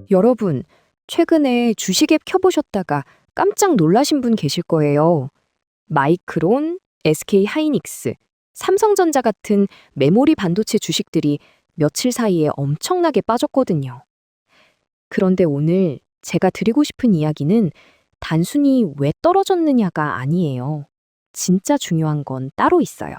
여러분, 최근에 주식 앱 켜보셨다가 깜짝 놀라신 분 계실 거예요. 마이크론, SK 하이닉스, 삼성전자 같은 메모리 반도체 주식들이 며칠 사이에 엄청나게 빠졌거든요. 그런데 오늘 제가 드리고 싶은 이야기는 단순히 왜 떨어졌느냐가 아니에요. 진짜 중요한 건 따로 있어요.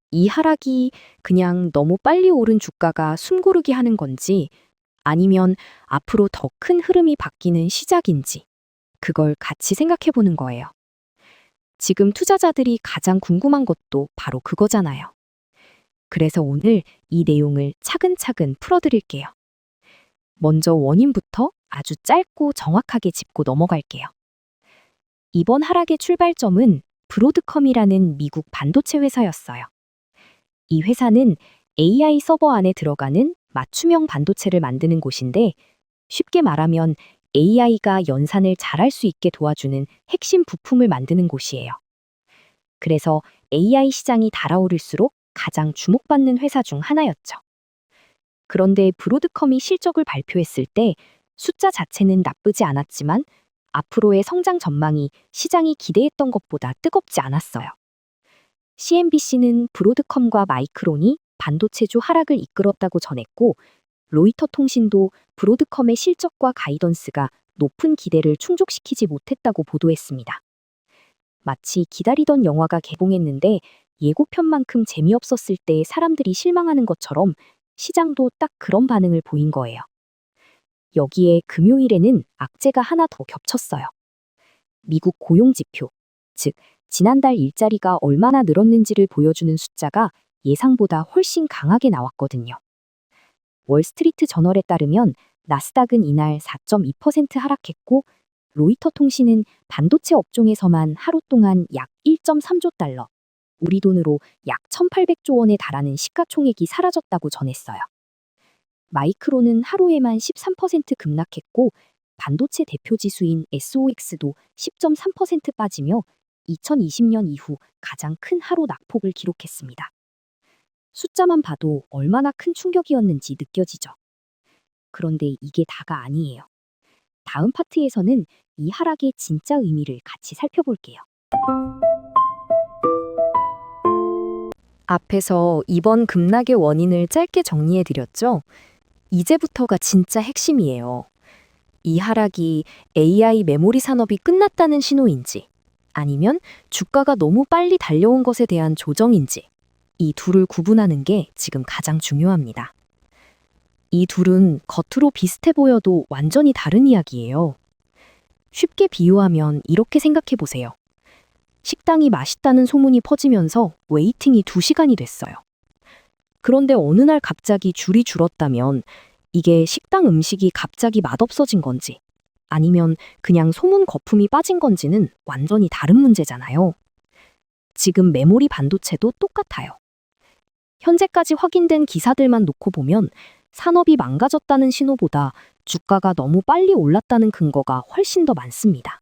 이 하락이 그냥 너무 빨리 오른 주가가 숨고르기 하는 건지 아니면 앞으로 더 큰 흐름이 바뀌는 시작인지 그걸 같이 생각해 보는 거예요. 지금 투자자들이 가장 궁금한 것도 바로 그거잖아요. 그래서 오늘 이 내용을 차근차근 풀어드릴게요. 먼저 원인부터 아주 짧고 정확하게 짚고 넘어갈게요. 이번 하락의 출발점은 브로드컴이라는 미국 반도체 회사였어요. 이 회사는 AI 서버 안에 들어가는 맞춤형 반도체를 만드는 곳인데 쉽게 말하면 AI가 연산을 잘할 수 있게 도와주는 핵심 부품을 만드는 곳이에요. 그래서 AI 시장이 달아오를수록 가장 주목받는 회사 중 하나였죠. 그런데 브로드컴이 실적을 발표했을 때 숫자 자체는 나쁘지 않았지만 앞으로의 성장 전망이 시장이 기대했던 것보다 뜨겁지 않았어요. CNBC는 브로드컴과 마이크론이 반도체주 하락을 이끌었다고 전했고 로이터 통신도 브로드컴의 실적과 가이던스가 높은 기대를 충족시키지 못했다고 보도했습니다. 마치 기다리던 영화가 개봉했는데 예고편만큼 재미없었을 때 사람들이 실망하는 것처럼 시장도 딱 그런 반응을 보인 거예요. 여기에 금요일에는 악재가 하나 더 겹쳤어요. 미국 고용지표, 즉 지난달 일자리가 얼마나 늘었는지를 보여주는 숫자가 예상보다 훨씬 강하게 나왔거든요. 월스트리트 저널에 따르면 나스닥은 이날 4.2% 하락했고 로이터 통신은 반도체 업종에서만 하루 동안 약 1.3조 달러, 우리 돈으로 약 1,800조 원에 달하는 시가총액이 사라졌다고 전했어요. 마이크론은 하루에만 13% 급락했고 반도체 대표 지수인 SOX도 10.3% 빠지며 2020년 이후 가장 큰 하루 낙폭을 기록했습니다. 숫자만 봐도 얼마나 큰 충격이었는지 느껴지죠. 그런데 이게 다가 아니에요. 다음 파트에서는 이 하락의 진짜 의미를 같이 살펴볼게요. 앞에서 이번 급락의 원인을 짧게 정리해드렸죠? 이제부터가 진짜 핵심이에요. 이 하락이 AI 메모리 산업이 끝났다는 신호인지, 아니면 주가가 너무 빨리 달려온 것에 대한 조정인지, 이 둘을 구분하는 게 지금 가장 중요합니다. 이 둘은 겉으로 비슷해 보여도 완전히 다른 이야기예요. 쉽게 비유하면 이렇게 생각해 보세요. 식당이 맛있다는 소문이 퍼지면서 웨이팅이 2시간이 됐어요. 그런데 어느 날 갑자기 줄이 줄었다면 이게 식당 음식이 갑자기 맛없어진 건지 아니면 그냥 소문 거품이 빠진 건지는 완전히 다른 문제잖아요. 지금 메모리 반도체도 똑같아요. 현재까지 확인된 기사들만 놓고 보면 산업이 망가졌다는 신호보다 주가가 너무 빨리 올랐다는 근거가 훨씬 더 많습니다.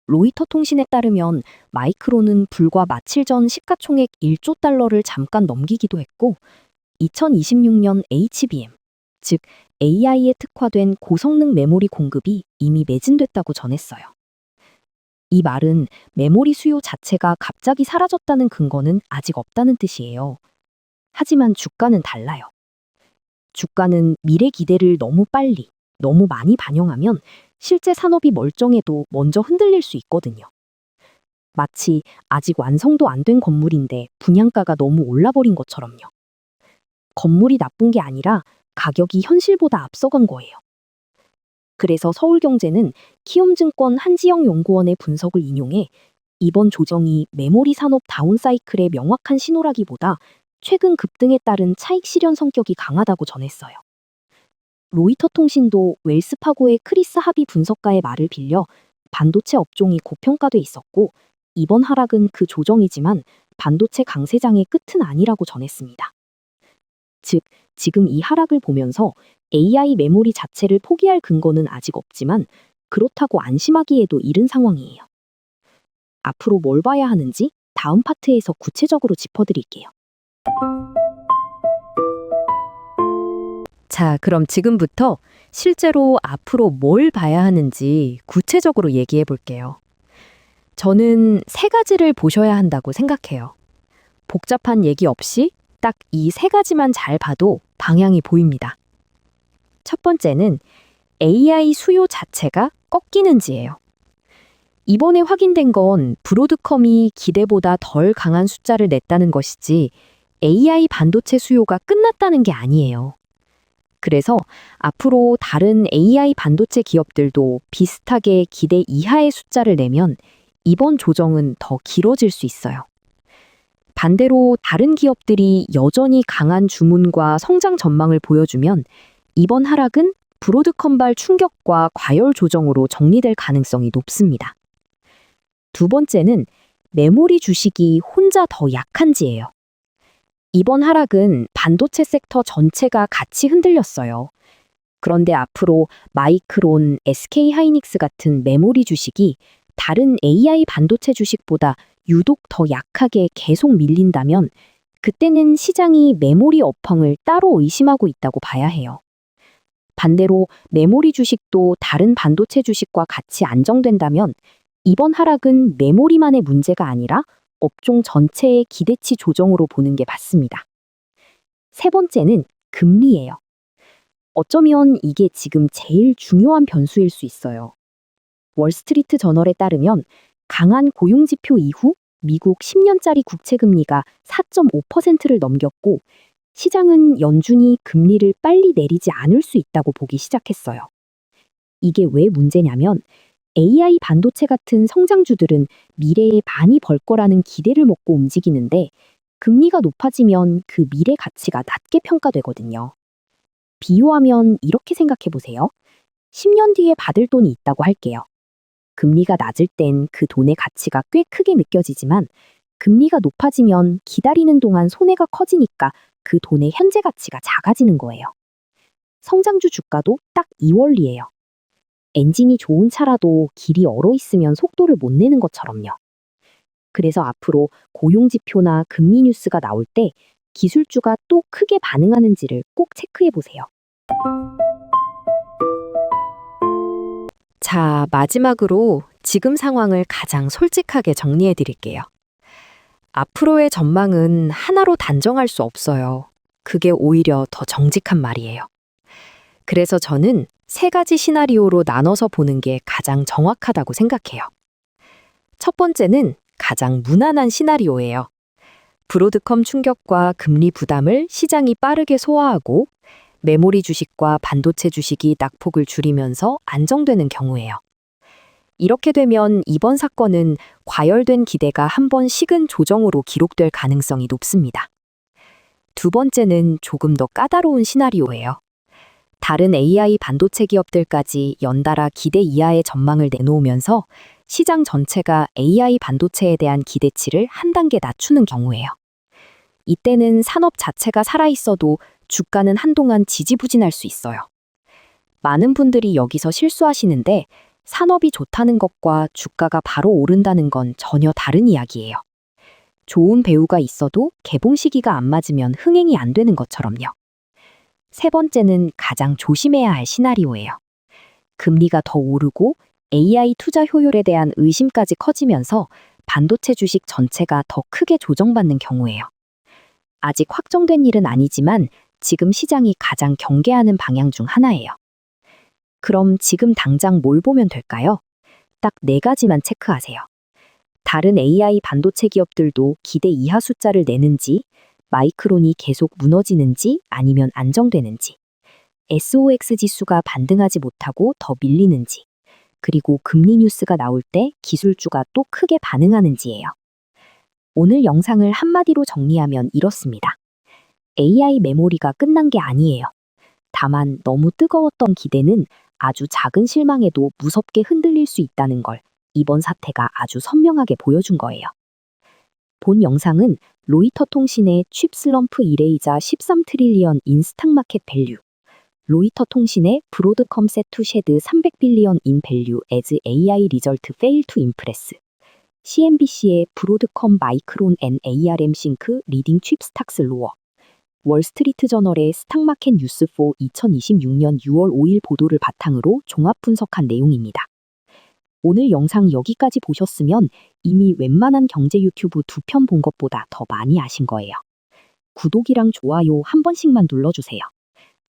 로이터 통신에 따르면 마이크론은 불과 며칠 전 시가총액 1조 달러를 잠깐 넘기기도 했고 2026년 HBM, 즉 AI에 특화된 고성능 메모리 공급이 이미 매진됐다고 전했어요. 이 말은 메모리 수요 자체가 갑자기 사라졌다는 근거는 아직 없다는 뜻이에요. 하지만 주가는 달라요. 주가는 미래 기대를 너무 빨리, 너무 많이 반영하면 실제 산업이 멀쩡해도 먼저 흔들릴 수 있거든요. 마치 아직 완성도 안 된 건물인데 분양가가 너무 올라버린 것처럼요. 건물이 나쁜 게 아니라 가격이 현실보다 앞서간 거예요. 그래서 서울경제는 키움증권 한지영 연구원의 분석을 인용해 이번 조정이 메모리 산업 다운사이클의 명확한 신호라기보다 최근 급등에 따른 차익 실현 성격이 강하다고 전했어요. 로이터 통신도 웰스파고의 크리스 하비 분석가의 말을 빌려 반도체 업종이 고평가돼 있었고 이번 하락은 그 조정이지만 반도체 강세장의 끝은 아니라고 전했습니다. 즉, 지금 이 하락을 보면서 AI 메모리 자체를 포기할 근거는 아직 없지만 그렇다고 안심하기에도 이른 상황이에요. 앞으로 뭘 봐야 하는지 다음 파트에서 구체적으로 짚어드릴게요. 자, 그럼 지금부터 실제로 앞으로 뭘 봐야 하는지 구체적으로 얘기해 볼게요. 저는 세 가지를 보셔야 한다고 생각해요. 복잡한 얘기 없이 딱 이 세 가지만 잘 봐도 방향이 보입니다. 첫 번째는 AI 수요 자체가 꺾이는지예요. 이번에 확인된 건 브로드컴이 기대보다 덜 강한 숫자를 냈다는 것이지 AI 반도체 수요가 끝났다는 게 아니에요. 그래서 앞으로 다른 AI 반도체 기업들도 비슷하게 기대 이하의 숫자를 내면 이번 조정은 더 길어질 수 있어요. 반대로 다른 기업들이 여전히 강한 주문과 성장 전망을 보여주면 이번 하락은 브로드컴발 충격과 과열 조정으로 정리될 가능성이 높습니다. 두 번째는 메모리 주식이 혼자 더 약한지예요. 이번 하락은 반도체 섹터 전체가 같이 흔들렸어요. 그런데 앞으로 마이크론, SK 하이닉스 같은 메모리 주식이 다른 AI 반도체 주식보다 유독 더 약하게 계속 밀린다면 그때는 시장이 메모리 업황을 따로 의심하고 있다고 봐야 해요. 반대로 메모리 주식도 다른 반도체 주식과 같이 안정된다면 이번 하락은 메모리만의 문제가 아니라 업종 전체의 기대치 조정으로 보는 게 맞습니다. 세 번째는 금리예요. 어쩌면 이게 지금 제일 중요한 변수일 수 있어요. 월스트리트 저널에 따르면 강한 고용지표 이후 미국 10년짜리 국채금리가 4.5%를 넘겼고 시장은 연준이 금리를 빨리 내리지 않을 수 있다고 보기 시작했어요. 이게 왜 문제냐면 AI 반도체 같은 성장주들은 미래에 많이 벌 거라는 기대를 먹고 움직이는데 금리가 높아지면 그 미래 가치가 낮게 평가되거든요. 비유하면 이렇게 생각해 보세요. 10년 뒤에 받을 돈이 있다고 할게요. 금리가 낮을 땐 그 돈의 가치가 꽤 크게 느껴지지만 금리가 높아지면 기다리는 동안 손해가 커지니까 그 돈의 현재 가치가 작아지는 거예요. 성장주 주가도 딱 이 원리예요. 엔진이 좋은 차라도 길이 얼어 있으면 속도를 못 내는 것처럼요. 그래서 앞으로 고용지표나 금리 뉴스가 나올 때 기술주가 또 크게 반응하는지를 꼭 체크해 보세요. 자, 마지막으로 지금 상황을 가장 솔직하게 정리해 드릴게요. 앞으로의 전망은 하나로 단정할 수 없어요. 그게 오히려 더 정직한 말이에요. 그래서 저는 세 가지 시나리오로 나눠서 보는 게 가장 정확하다고 생각해요. 첫 번째는 가장 무난한 시나리오예요. 브로드컴 충격과 금리 부담을 시장이 빠르게 소화하고 메모리 주식과 반도체 주식이 낙폭을 줄이면서 안정되는 경우예요. 이렇게 되면 이번 사건은 과열된 기대가 한 번 식은 조정으로 기록될 가능성이 높습니다. 두 번째는 조금 더 까다로운 시나리오예요. 다른 AI 반도체 기업들까지 연달아 기대 이하의 전망을 내놓으면서 시장 전체가 AI 반도체에 대한 기대치를 한 단계 낮추는 경우예요. 이때는 산업 자체가 살아있어도 주가는 한동안 지지부진할 수 있어요. 많은 분들이 여기서 실수하시는데 산업이 좋다는 것과 주가가 바로 오른다는 건 전혀 다른 이야기예요. 좋은 배우가 있어도 개봉 시기가 안 맞으면 흥행이 안 되는 것처럼요. 세 번째는 가장 조심해야 할 시나리오예요. 금리가 더 오르고 AI 투자 효율에 대한 의심까지 커지면서 반도체 주식 전체가 더 크게 조정받는 경우예요. 아직 확정된 일은 아니지만 지금 시장이 가장 경계하는 방향 중 하나예요. 그럼 지금 당장 뭘 보면 될까요? 딱 네 가지만 체크하세요. 다른 AI 반도체 기업들도 기대 이하 숫자를 내는지, 마이크론이 계속 무너지는지 아니면 안정되는지, SOX 지수가 반등하지 못하고 더 밀리는지, 그리고 금리 뉴스가 나올 때 기술주가 또 크게 반응하는지예요. 오늘 영상을 한마디로 정리하면 이렇습니다. AI 메모리가 끝난 게 아니에요. 다만 너무 뜨거웠던 기대는 아주 작은 실망에도 무섭게 흔들릴 수 있다는 걸 이번 사태가 아주 선명하게 보여준 거예요. 본 영상은 로이터 통신의 칩 슬럼프 이레이자 13트릴리언 인 스탁마켓 밸류, 로이터 통신의 브로드컴 set to shed 300빌리언 인 밸류 as AI result fail to impress, CNBC의 브로드컴 마이크론 앤 ARM 싱크 리딩 칩 스탁스 로어, 월스트리트 저널의 스탁마켓 뉴스 4 2026년 6월 5일 보도를 바탕으로 종합 분석한 내용입니다. 오늘 영상 여기까지 보셨으면 이미 웬만한 경제 유튜브 2편 본 것보다 더 많이 아신 거예요. 구독이랑 좋아요 한 번씩만 눌러주세요.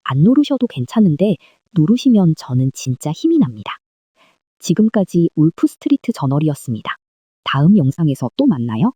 안 누르셔도 괜찮은데 누르시면 저는 진짜 힘이 납니다. 지금까지 울프스트리트 저널이었습니다. 다음 영상에서 또 만나요.